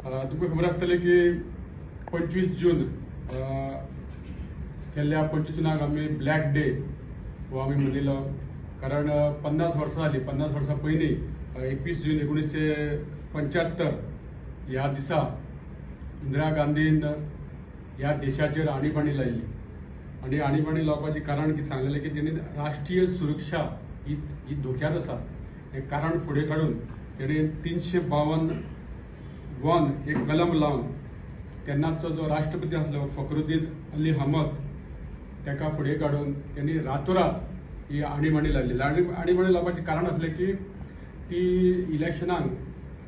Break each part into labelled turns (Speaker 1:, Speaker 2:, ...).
Speaker 1: तुमकां खबर आसतलें की 25 जून केल्ल्या 25 जूनाक आमी ब्लॅक डे हो आमी मनयलो. कारण 50 वर्सां जाली. 50 वर्सां पयलीं 21 जून 1975 ह्या दिसा इंदिरा गांधीन ह्या देशाचेर आणीबाणी लायली. आनी आणीबाणी लावपाचें कारण कितें सांगलेलें की तेणी राष्ट्रीय सुरक्षा ही धोक्यात आसा हें कारण फुडें काडून तेणी 352 एक कलम लावन तेन्नाचो जो राष्ट्रपती आसलो फखरुद्दीन अली अहमद ताका फुडें काडून तेणी रातोरात ही आणीबाणी लायली. आणीबाणी लावपाचें कारण आसलें की ती इलेक्शनाक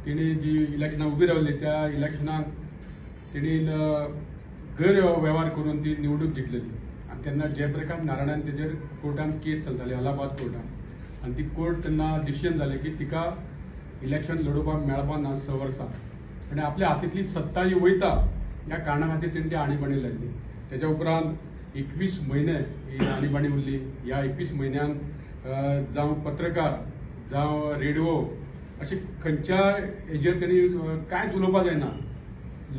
Speaker 1: तेणी जी इलेक्शनाक उबी रावली त्या इलेक्शनाक तेणी गैरवेव्हार करून ती निवडणूक जिखलेली. आनी तेन्ना जयप्रकाश नारायणान तेजेर कोर्टान केस चलताली अलाहाबाद कोर्टान. आनी ती कोर्ट तेन्ना डिसिजन जालें की तिका इलेक्शन लडोवपाक मेळपा ना 6 वर्सां. आनी आपल्या हातींतली सत्ता ही वयता ह्या कारणा खातीर तेणी ती आणीबाणी लायली. तेच्या उपरांत 21 म्हयने ही आणीबाणी उरली. ह्या 21 म्हयन्यांत जावं पत्रकार जावं रेडिओ अशें खंयच्याय हेजेर तेणी कांयच उलोवपाक जायना.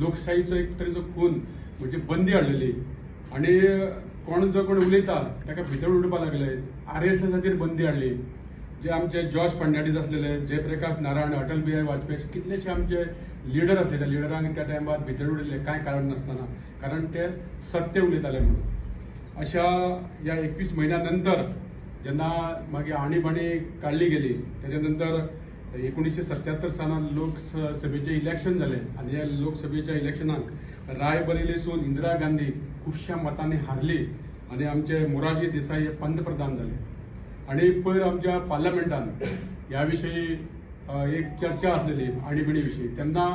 Speaker 1: लोकशाहीचो एक तरेचो खून म्हणजे बंदी हाडलेली. आनी कोण उलयता ताका भितर उडोवपाक लागले. RSSचेर बंदी हाडली. जे आमचे जॉर्ज फर्नांडीस आसलेले, जयप्रकाश नारायण, अटल बिहारी वाजपेयी अशे कितलेशे आमचे लिडर आसले. त्या लिडरांक त्या टायमार भितर उडयले कांय कारण नासतना, कारण ते सत्य उलयताले म्हणून. अशा ह्या 21 म्हयन्या नंतर जेन्ना मागीर आणीबाणी काडली गेली तेच्या नंतर 1977 सालांत लोकसभेचें इलेक्शन जालें. आनी ह्या लोकसभेच्या इलेक्शनाक रायबरेलीसून इंदिरा गांधी खुबश्या मतांनी हारली आनी आमचे मोरारजी देसाई हे पंतप्रधान जाले. आनी पयर आमच्या पार्लमेंटान ह्या विशयी एक चर्चा आसलेली आणीबाणी विशीं. तेन्ना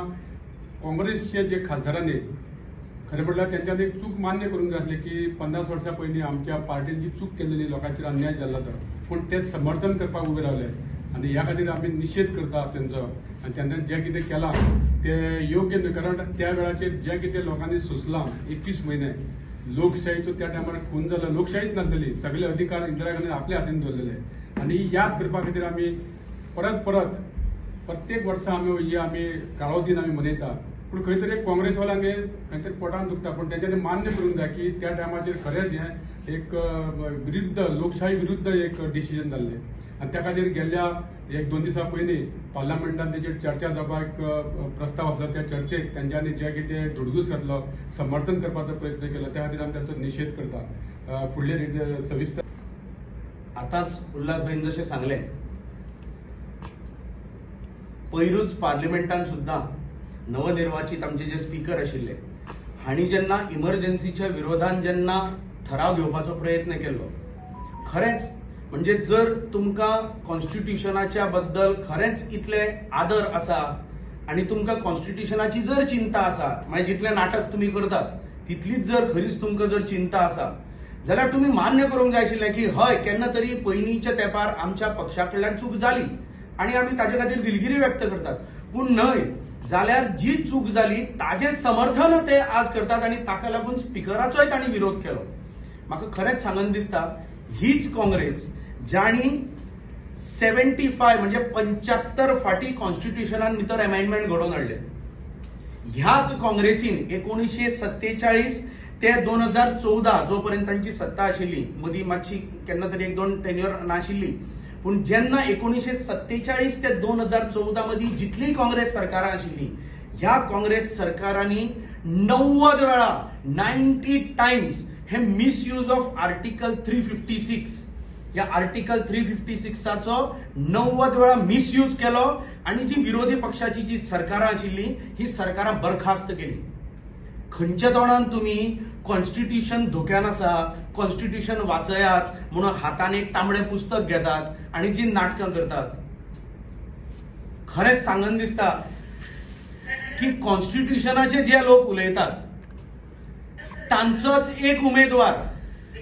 Speaker 1: काँग्रेसचे जे खासदारांनी खरें म्हटल्यार तेंच्यांनी एक चूक मान्य करूंक जाय आसली की 50 वर्सां पयलीं आमच्या पार्टीन जी चूक केलेली लोकांचेर अन्याय जाल्लो तो, पूण ते समर्थन करपाक उबे रावले. आनी ह्या खातीर आमी निशेध करता तेंचो. आनी तेन्ना जें कितें केलां तें योग्य न्हय. कारण त्या वेळाचेर जें कितें लोकांनी सोंसलां 21 म्हयने लोकशाहीचो त्या टायमार खून जालो. लोकशाहीच नासलेली. सगळे अधिकार इंदिरा गांधीन आपल्या हातीन दवरलेले. आनी याद करपा खातीर आमी परत प्रत्येक वर्सा आमी काळो दिन आमी मनयता. पूण खंय तरी काँग्रेसवाल्यांक खंय तरी पोटान दुखता. पूण तेंच्यांनी मान्य करूंक जाय की त्या टायमाचेर खरेंच हें एक विरुद्ध लोकशाही विरुद्ध एक डिसिजन जाल्लें. आनी त्या खातीर गेल्ल्या 1-2 दिसां पयलीं पार्लमेंटान तेजेर चर्चा जावपाक प्रस्ताव आसलो. त्या चर्चेक तेंच्यांनी जे कितें धुडगूस घातलो, समर्थन करपाचो प्रयत्न केलो, त्या खातीर आमी ताचो निशेध करता. फुडले सविस्तर
Speaker 2: आतांच उल्हासभाईन जशें सांगलें, पयरूच पार्लिमेंटान सुद्दां नवनिर्वाचित आमचे जे स्पीकर आशिल्ले हांणी जेन्ना इमर्जन्सीच्या विरोधान जेन्ना ठराव घेवपाचो प्रयत्न केलो, खरेंच म्हणजे जर तुमकां कॉन्स्टिट्युशनाच्या बद्दल खरेंच इतले आदर आसा आनी तुमकां कॉन्स्टिट्युशनाची जर चिंता आसा, म्हणजे जितले नाटक तुमी करतात तितलीच जर खरीच तुमकां जर चिंता आसा जाल्यार तुमी मान्य करूंक जाय आशिल्लें की हय केन्ना तरी पयलींच्या तेंपार आमच्या पक्षा कडल्यान चूक जाली आनी आमी ताजे खातीर दिलगिरी व्यक्त करतात. पूण न्हय जाल्यार जी चूक जाली ताजें समर्थन ते आज करतात आनी ताका लागून स्पिकराचोय तांणी विरोध केलो. म्हाका खरेंच सांगन दिसता हीच काँग्रेस जाणी 75 म्हणजे 75 फाटी कॉन्स्टिट्युशनान भितर अमेंडमेंट घडोवन हाडले. ह्याच काँग्रेसीन 1947 ते 2014 जोपर्यंत तांची सत्ता आशिल्ली, मदीं मातशी केन्ना तरी 1-2 टेन्युअर नाशिल्ली, पूण जेन्ना 1947 ते 2014 मदीं जितली काँग्रेस सरकारां आशिल्ली ह्या काँग्रेस सरकारांनी 90 वेळा 90 टायम्स हे मिसयूज ऑफ आर्टिकल 356 या आर्टिकल 356 90 वेळा मिसयूज केलो आणि जी विरोधी पक्षाची जी सरकारां आशिल्ली ही सरकारां बरखास्त केली. खंयच्या तोंडान तुम्ही कॉन्स्टिट्युशन धोक्यान आसा, कॉन्स्टिट्युशन वाचयात म्हणून हातान एक तांबडे पुस्तक घेतात आणि जी नाटकां करतात. खरेंच सांगन दिसता की कॉन्स्टिट्युशनाचे जे लोक उलयतात तांचोच एक उमेदवार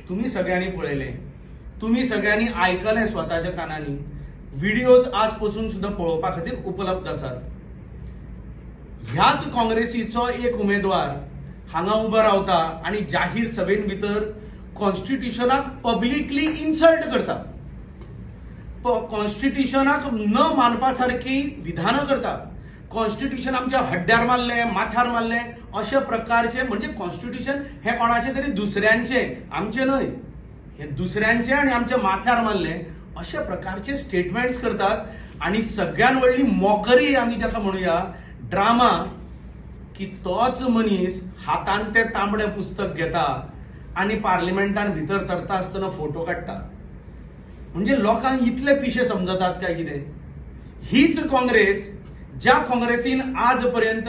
Speaker 2: तुम्ही सगळ्यांनी पळयले, तुम्ही सगळ्यांनी आयकले स्वताच्या कानांनी. व्हिडिओज आजपासून सुद्धा पळोवपा खातीर उपलब्ध आसात. ह्याच काँग्रेसीचो एक उमेदवार हांगा उबो रावता आणि जाहीर सभेन भितर कॉन्स्टिट्युशनाक पब्लिकली इन्सल्ट करता, कॉन्स्टिट्युशनाक न मानपा सारखी विधानं करता. कॉन्स्टिट्यूशन आमच्या हड्ड्यार मारले, माथ्यार मारले, अशा प्रकारचे, म्हणजे कॉन्स्टिट्यूशन हे कोणाचे तरी दुसऱ्यांचे, आमचे न्हय, हे दुसऱ्यांचे आणि आमच्या माथ्यार मारले, अशा प्रकारचे स्टेटमेंट्स करतात. आणि सगळ्यात व्हडली मॉकरी आम्ही जाका म्हणूया, ड्रामा, की तोच मनीस हातान ते तांबडे पुस्तक घेता आणि पार्लिमेंटान भितर सरता आसतना फोटो काढता. म्हणजे लोकांक इतले पिशे समजतात काय कितें? हीच काँग्रेस, ज्या काँग्रेसीन आजपर्यंत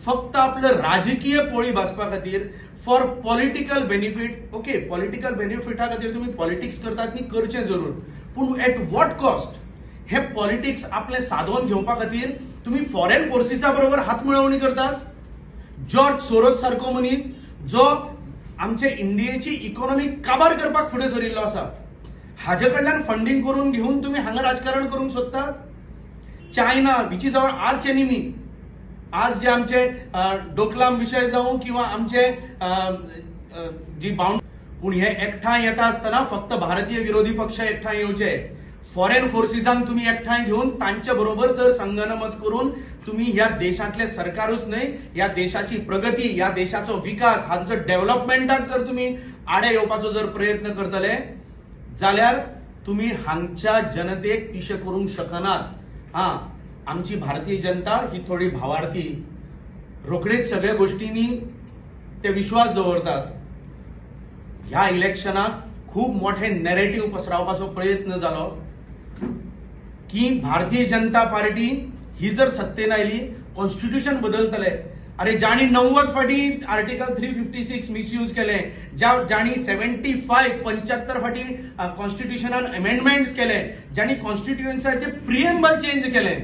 Speaker 2: फक्त आपलं राजकीय पोळी भासपा खातीर, for political benefit, okay, political बेनिफिटा खातीर तुम्ही पॉलिटिक्स करतात नी, करचें जरूर, पूण एट वॉट कॉस्ट? हे पॉलिटिक्स आपले साधवून घेवपा खातीर तुम्ही फॉरेन फोर्सिसा बरोबर हातमिळवणी करतात. जॉर्ज सोरोस सारको मनीस, जो आमचे इंडियेची इकॉनॉमी काबार करपाक फुडें सरिल्लो आसा, हाजे कडल्यान फंडिंग करून घेऊन तुम्ही हांगा राजकारण करूंक सोदतात. China, which is our arch enemy, आज जे आमचे डोकलाम विषय जावं किंवा आमचे जी बाउंड, पूण हे एकठांय येता आसतना फक्त भारतीय विरोधी पक्ष एकठांय येवचे, फॉरेन फोर्सिसांक तुम्ही एकठांय घेऊन तांच्या बरोबर जर संगनमत करून तुम्ही ह्या देशातले सरकारूच न्हय, ह्या देशाची प्रगती, ह्या देशाचो विकास, हांचो डेव्हलपमेंटाक जर तुम्ही आडे येवपाचो जर प्रयत्न करतले जाल्यार तुम्ही हांगच्या जनतेक पिशे करूंक शकनात. आमची भारतीय जनता ही थोडी भावार्थी, रोखडेच सगळ्या गोष्टींनी ते विश्वास दवरतात. ह्या इलेक्शनाक खूप मोठे नॅरेटिव्ह पसरावपाचो प्रयत्न जालो की भारतीय जनता पार्टी ही जर सत्तेन आयली, कॉन्स्टिट्यूशन बदलतले. अरे, ज्यांनी 90 फाटी आर्टिकल 356 मिसयूज केले, ज्यांनी 75 फाटी कॉन्स्टिट्यूशनान अमेंडमेंट्स केले, ज्यांनी कॉन्स्टिट्युएन्साचे प्रिएम्बल चेंज केले,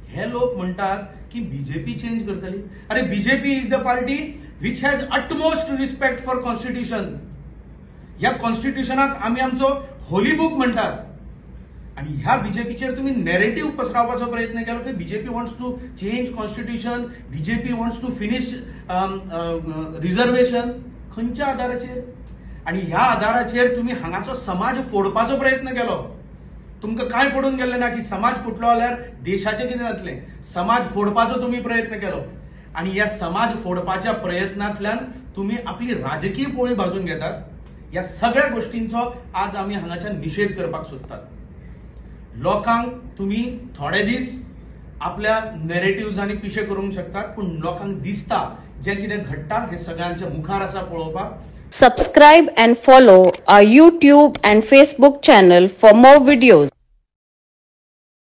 Speaker 2: हे लोक म्हणतात की बीजेपी चेंज करतली. अरे, BJP is the party which has utmost respect for constitution. ह्या कॉन्स्टिट्यूशनाक आम्ही आमचो होली बुक म्हणतात. आणि ह्या बीजेपीचेर तुम्ही नॅरेटिव्ह पसरावपाचो प्रयत्न केलो की BJP wants to change constitution, BJP wants to finish reservation. खंयच्या आधाराचेर? आणि ह्या आधाराचेर तुम्ही हांगाचो समाज फोडपाचो प्रयत्न केलो. तुमकां काय पडून गेल्लें ना की समाज फुटलो जाल्यार देशाचें कितें जातलें? समाज फोडपाचो तुम्ही प्रयत्न केलो आणि ह्या समाज फोडपाच्या प्रयत्नांतल्यान तुम्ही आपली राजकीय पोळी भाजून घेतात. या सगळ्या गोष्टींचो आज आम्ही हांगाच्यान निषेध करपाक सोदतात. लोकांक तुम्ही थोडे दीस आपल्या नॅरेटिव्हजांनी पिशे करूंक शकतात, पण लोकांक दिसता जे कितें घडटा हे सगळ्यांच्या मुखार आसा पळोवपाक.
Speaker 3: Subscribe and follow our YouTube and Facebook channel for more videos.